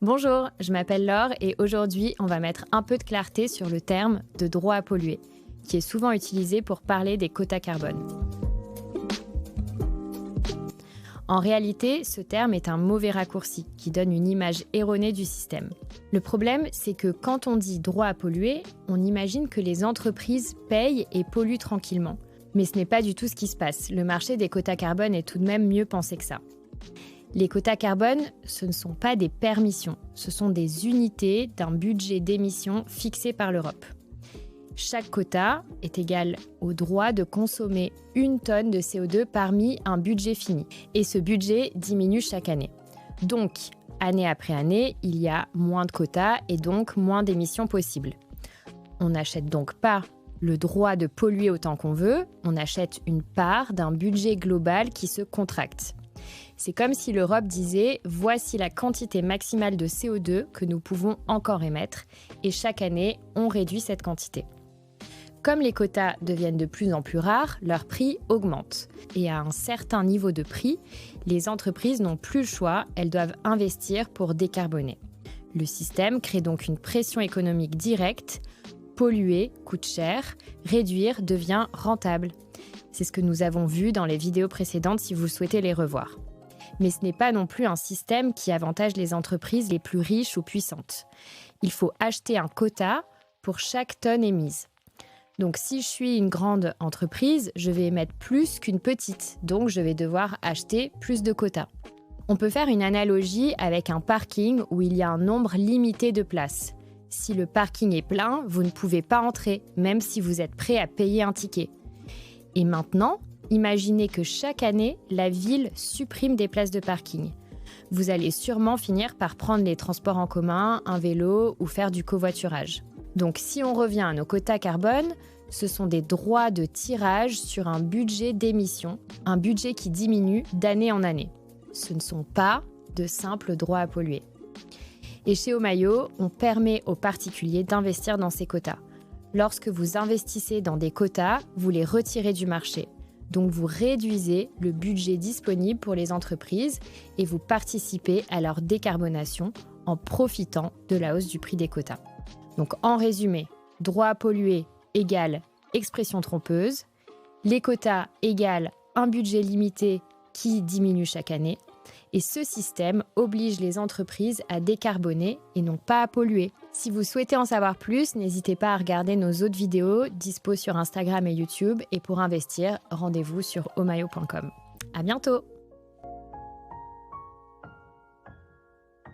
Bonjour, je m'appelle Laure et aujourd'hui, on va mettre un peu de clarté sur le terme de droit à polluer, qui est souvent utilisé pour parler des quotas carbone. En réalité, ce terme est un mauvais raccourci qui donne une image erronée du système. Le problème, c'est que quand on dit droit à polluer, on imagine que les entreprises payent et polluent tranquillement. Mais ce n'est pas du tout ce qui se passe. Le marché des quotas carbone est tout de même mieux pensé que ça. Les quotas carbone, ce ne sont pas des permissions, ce sont des unités d'un budget d'émissions fixé par l'Europe. Chaque quota est égal au droit de consommer 1 tonne de CO2 parmi un budget fini. Et ce budget diminue chaque année. Donc, année après année, il y a moins de quotas et donc moins d'émissions possibles. On n'achète donc pas le droit de polluer autant qu'on veut, on achète une part d'un budget global qui se contracte. C'est comme si l'Europe disait « Voici la quantité maximale de CO2 que nous pouvons encore émettre » et chaque année, on réduit cette quantité. Comme les quotas deviennent de plus en plus rares, leur prix augmente. Et à un certain niveau de prix, les entreprises n'ont plus le choix, elles doivent investir pour décarboner. Le système crée donc une pression économique directe. Polluer coûte cher, réduire devient rentable. C'est ce que nous avons vu dans les vidéos précédentes si vous souhaitez les revoir. Mais ce n'est pas non plus un système qui avantage les entreprises les plus riches ou puissantes. Il faut acheter un quota pour chaque tonne émise. Donc si je suis une grande entreprise, je vais émettre plus qu'une petite, donc je vais devoir acheter plus de quotas. On peut faire une analogie avec un parking où il y a un nombre limité de places. Si le parking est plein, vous ne pouvez pas entrer, même si vous êtes prêt à payer un ticket. Et maintenant, imaginez que chaque année, la ville supprime des places de parking. Vous allez sûrement finir par prendre les transports en commun, un vélo ou faire du covoiturage. Donc si on revient à nos quotas carbone, ce sont des droits de tirage sur un budget d'émission, un budget qui diminue d'année en année. Ce ne sont pas de simples droits à polluer. Et chez Omayo, on permet aux particuliers d'investir dans ces quotas. Lorsque vous investissez dans des quotas, vous les retirez du marché. Donc vous réduisez le budget disponible pour les entreprises et vous participez à leur décarbonation en profitant de la hausse du prix des quotas. Donc en résumé, droit à polluer égale expression trompeuse, les quotas égale un budget limité qui diminue chaque année, et ce système oblige les entreprises à décarboner et non pas à polluer. Si vous souhaitez en savoir plus, n'hésitez pas à regarder nos autres vidéos dispo sur Instagram et YouTube, et pour investir, rendez-vous sur omayo.com. À bientôt!